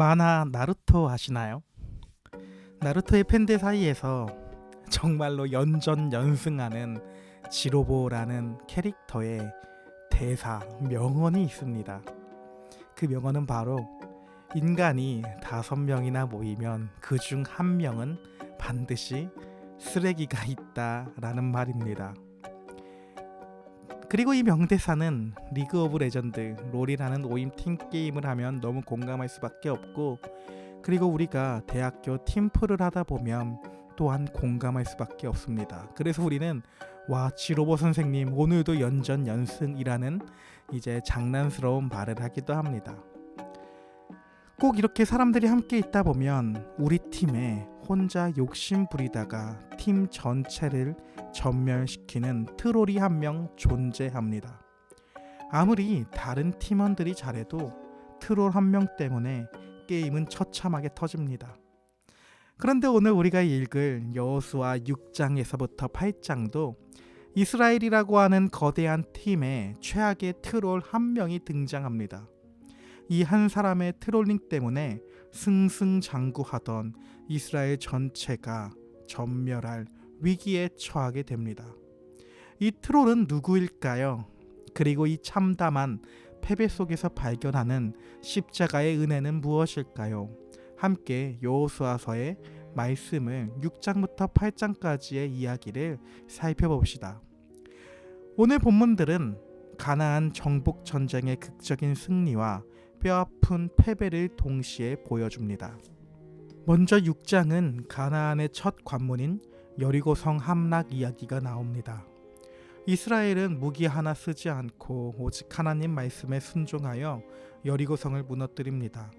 만화 나루토 아시나요? 나루토의 팬들 사이에서 정말로 연전연승하는 지로보라는 캐릭터의 대사, 명언이 있습니다. 그 명언은 바로 인간이 5명이나 모이면 그 중 1명은 반드시 쓰레기가 있다라는 말입니다. 그리고 이 명대사는 리그 오브 레전드, 롤이라는 5인 팀 게임을 하면 너무 공감할 수밖에 없고, 그리고 우리가 대학교 팀플을 하다 보면 또한 공감할 수밖에 없습니다. 그래서 우리는 와, 지로보 선생님 오늘도 연전연승이라는 이제 장난스러운 말을 하기도 합니다. 꼭 이렇게 사람들이 함께 있다 보면 우리 팀에 혼자 욕심 부리다가 팀 전체를 전멸시키는 트롤이 1명 존재합니다. 아무리 다른 팀원들이 잘해도 트롤 1명 때문에 게임은 처참하게 터집니다. 그런데 오늘 우리가 읽을 여호수아 6장에서부터 8장도 이스라엘이라고 하는 거대한 팀에 최악의 트롤 1명이 등장합니다. 이 한 사람의 트롤링 때문에 승승장구하던 이스라엘 전체가 전멸할 위기에 처하게 됩니다. 이 트롤은 누구일까요? 그리고 이 참담한 패배 속에서 발견하는 십자가의 은혜는 무엇일까요? 함께 여호수아서의 말씀을 6장부터 8장까지의 이야기를 살펴봅시다. 오늘 본문들은 가나안 정복 전쟁의 극적인 승리와 뼈아픈 패배를 동시에 보여줍니다. 먼저 6장은 가나안의 첫 관문인 여리고성 함락 이야기가 나옵니다. 이스라엘은 무기 하나 쓰지 않고 오직 하나님 말씀에 순종하여 여리고성을 무너뜨립니다.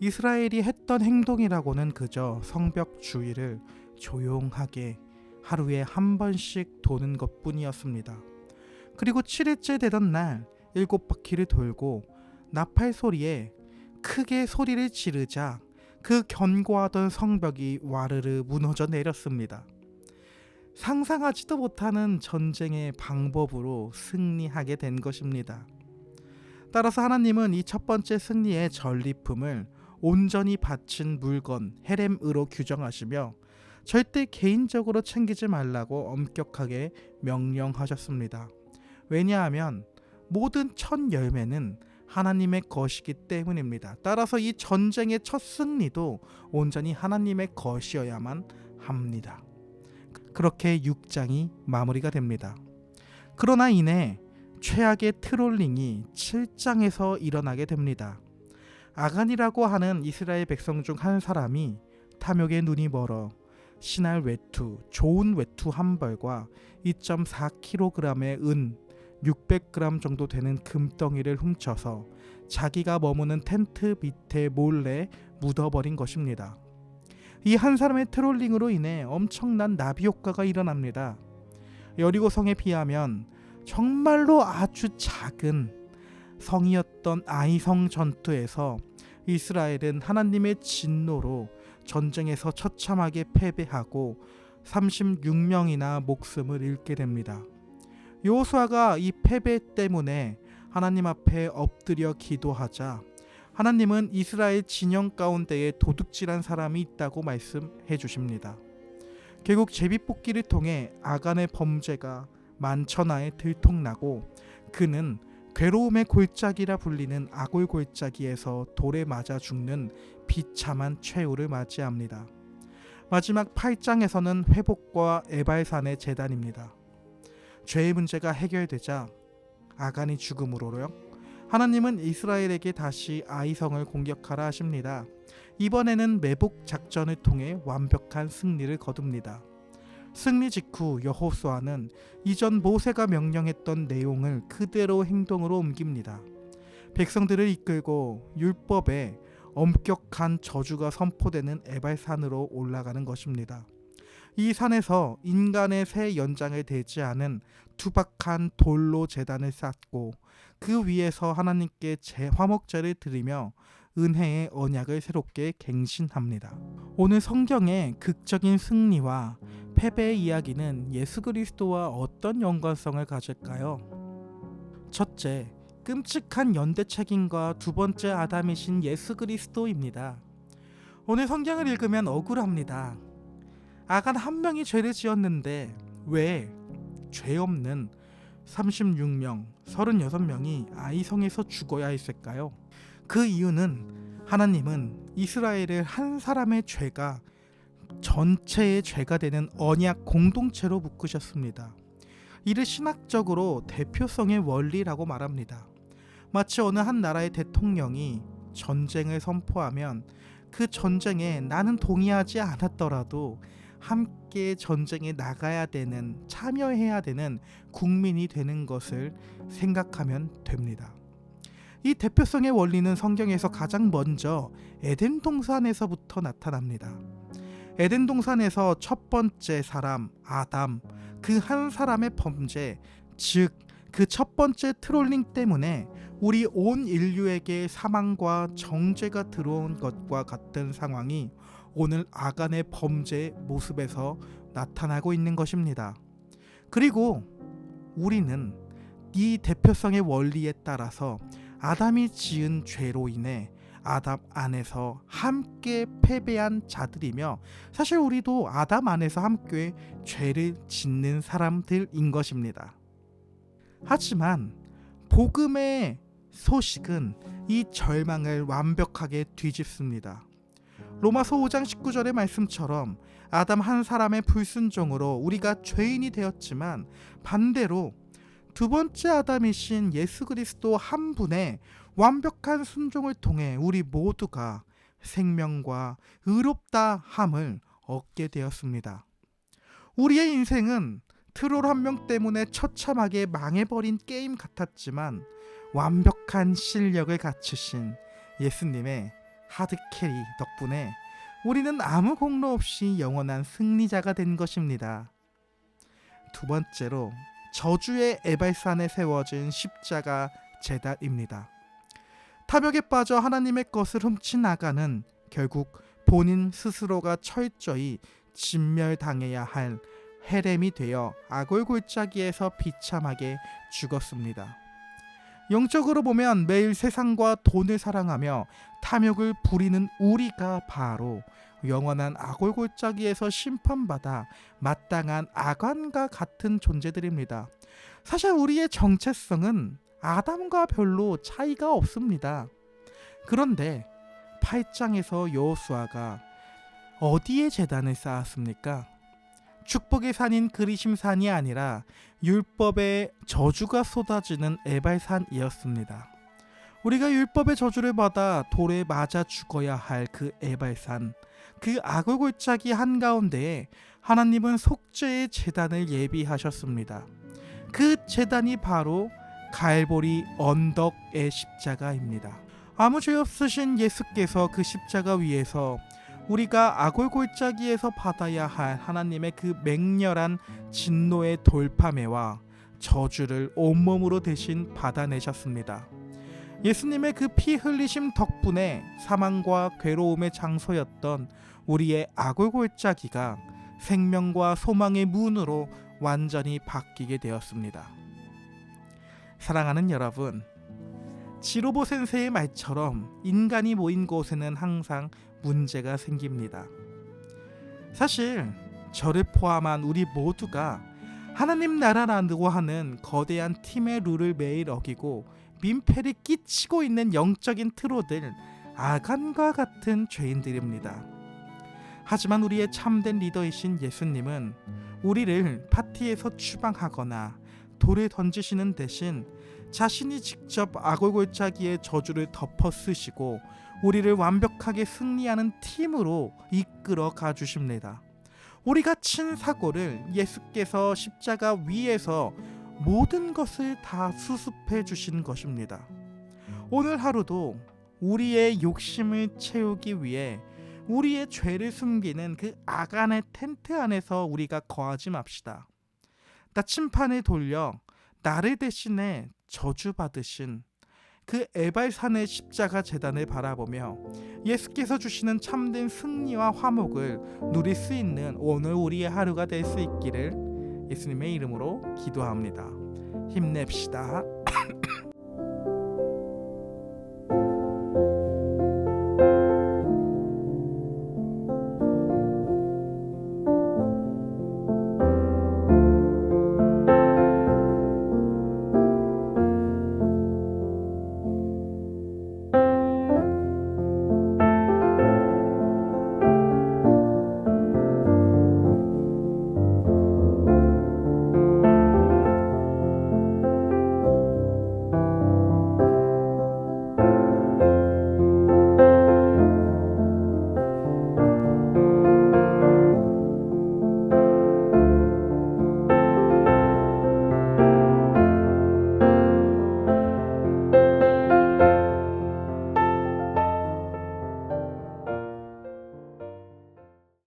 이스라엘이 했던 행동이라고는 그저 성벽 주위를 조용하게 하루에 한 번씩 도는 것뿐이었습니다. 그리고 7일째 되던 날 7바퀴를 돌고 나팔 소리에 크게 소리를 지르자 그 견고하던 성벽이 와르르 무너져 내렸습니다. 상상하지도 못하는 전쟁의 방법으로 승리하게 된 것입니다. 따라서 하나님은 이 첫 번째 승리의 전리품을 온전히 바친 물건 헤렘으로 규정하시며 절대 개인적으로 챙기지 말라고 엄격하게 명령하셨습니다. 왜냐하면 모든 첫 열매는 하나님의 것이기 때문입니다. 따라서 이 전쟁의 첫 승리도 온전히 하나님의 것이어야만 합니다. 그렇게 6장이 마무리가 됩니다. 그러나 이내 최악의 트롤링이 7장에서 일어나게 됩니다. 아간이라고 하는 이스라엘 백성 중 한 사람이 탐욕에 눈이 멀어 신할 외투, 좋은 외투 한 벌과 2.4kg의 은 600g 정도 되는 금덩이를 훔쳐서 자기가 머무는 텐트 밑에 몰래 묻어버린 것입니다. 이 한 사람의 트롤링으로 인해 엄청난 나비 효과가 일어납니다. 여리고성에 비하면 정말로 아주 작은 성이었던 아이성 전투에서 이스라엘은 하나님의 진노로 전쟁에서 처참하게 패배하고 36명이나 목숨을 잃게 됩니다. 여호수아가 이 패배 때문에 하나님 앞에 엎드려 기도하자 하나님은 이스라엘 진영 가운데에 도둑질한 사람이 있다고 말씀해 주십니다. 결국 제비뽑기를 통해 아간의 범죄가 만천하에 들통나고 그는 괴로움의 골짜기라 불리는 아골 골짜기에서 돌에 맞아 죽는 비참한 최후를 맞이합니다. 마지막 8장에서는 회복과 에발산의 재단입니다. 죄의 문제가 해결되자 아간이 죽음으로요. 하나님은 이스라엘에게 다시 아이성을 공격하라 하십니다. 이번에는 매복 작전을 통해 완벽한 승리를 거둡니다. 승리 직후 여호수아는 이전 모세가 명령했던 내용을 그대로 행동으로 옮깁니다. 백성들을 이끌고 율법에 엄격한 저주가 선포되는 에발산으로 올라가는 것입니다. 이 산에서 인간의 새 연장을 대지하는 투박한 돌로 제단을 쌓고 그 위에서 하나님께 화목제를 드리며 은혜의 언약을 새롭게 갱신합니다. 오늘 성경의 극적인 승리와 패배의 이야기는 예수 그리스도와 어떤 연관성을 가질까요? 첫째, 끔찍한 연대책임과 두 번째 아담이신 예수 그리스도입니다. 오늘 성경을 읽으면 억울합니다. 아간 한 명이 죄를 지었는데 왜 죄 없는 36명, 36명이 아이성에서 죽어야 했을까요? 그 이유는 하나님은 이스라엘을 한 사람의 죄가 전체의 죄가 되는 언약 공동체로 묶으셨습니다. 이를 신학적으로 대표성의 원리라고 말합니다. 마치 어느 한 나라의 대통령이 전쟁을 선포하면 그 전쟁에 나는 동의하지 않았더라도 함께 전쟁에 나가야 되는, 참여해야 되는 국민이 되는 것을 생각하면 됩니다. 이 대표성의 원리는 성경에서 가장 먼저 에덴 동산에서부터 나타납니다. 에덴 동산에서 첫 번째 사람 아담, 그 한 사람의 범죄, 즉 그 첫 번째 트롤링 때문에 우리 온 인류에게 사망과 정죄가 들어온 것과 같은 상황이 오늘 아간의 범죄의 모습에서 나타나고 있는 것입니다. 그리고 우리는 이 대표성의 원리에 따라서 아담이 지은 죄로 인해 아담 안에서 함께 패배한 자들이며, 사실 우리도 아담 안에서 함께 죄를 짓는 사람들인 것입니다. 하지만 복음의 소식은 이 절망을 완벽하게 뒤집습니다. 로마서 5장 19절의 말씀처럼 아담 한 사람의 불순종으로 우리가 죄인이 되었지만, 반대로 두 번째 아담이신 예수 그리스도 한 분의 완벽한 순종을 통해 우리 모두가 생명과 의롭다 함을 얻게 되었습니다. 우리의 인생은 트롤 한 명 때문에 처참하게 망해버린 게임 같았지만, 완벽한 실력을 갖추신 예수님의 하드캐리 덕분에 우리는 아무 공로 없이 영원한 승리자가 된 것입니다. 두 번째로 저주의 에발산에 세워진 십자가 제단입니다. 탐욕에 빠져 하나님의 것을 훔친 아간은 결국 본인 스스로가 철저히 진멸당해야 할 헤렘이 되어 아골 골짜기에서 비참하게 죽었습니다. 영적으로 보면 매일 세상과 돈을 사랑하며 탐욕을 부리는 우리가 바로 영원한 아골 골짜기에서 심판받아 마땅한 아간과 같은 존재들입니다. 사실 우리의 정체성은 아담과 별로 차이가 없습니다. 그런데 8장에서 여호수아가 어디에 제단을 쌓았습니까? 축복의 산인 그리심산이 아니라 율법의 저주가 쏟아지는 에발산이었습니다. 우리가 율법의 저주를 받아 돌에 맞아 죽어야 할 그 에발산, 그 아골 골짜기 한가운데에 하나님은 속죄의 제단을 예비하셨습니다. 그 제단이 바로 갈보리 언덕의 십자가입니다. 아무 죄 없으신 예수께서 그 십자가 위에서 우리가 아골 골짜기에서 받아야 할 하나님의 그 맹렬한 진노의 돌파매와 저주를 온몸으로 대신 받아내셨습니다. 예수님의 그 피 흘리심 덕분에 사망과 괴로움의 장소였던 우리의 아골 골짜기가 생명과 소망의 문으로 완전히 바뀌게 되었습니다. 사랑하는 여러분, 지로보 센세의 말처럼 인간이 모인 곳에는 항상 문제가 생깁니다. 사실 저를 포함한 우리 모두가 하나님 나라라고 하는 거대한 팀의 룰을 매일 어기고 민폐를 끼치고 있는 영적인 트로들, 아간과 같은 죄인들입니다. 하지만 우리의 참된 리더이신 예수님은 우리를 파티에서 추방하거나 돌을 던지시는 대신 자신이 직접 아골 골짜기의 저주를 덮어 쓰시고 우리를 완벽하게 승리하는 팀으로 이끌어 가주십니다. 우리가 친 사고를 예수께서 십자가 위에서 모든 것을 다 수습해 주신 것입니다. 오늘 하루도 우리의 욕심을 채우기 위해 우리의 죄를 숨기는 그 아간의 텐트 안에서 우리가 거하지 맙시다. 나침판을 돌려 나를 대신해 저주받으신 그 에발산의 십자가 제단을 바라보며 예수께서 주시는 참된 승리와 화목을 누릴 수 있는 오늘 우리의 하루가 될 수 있기를 예수님의 이름으로 기도합니다. 힘냅시다.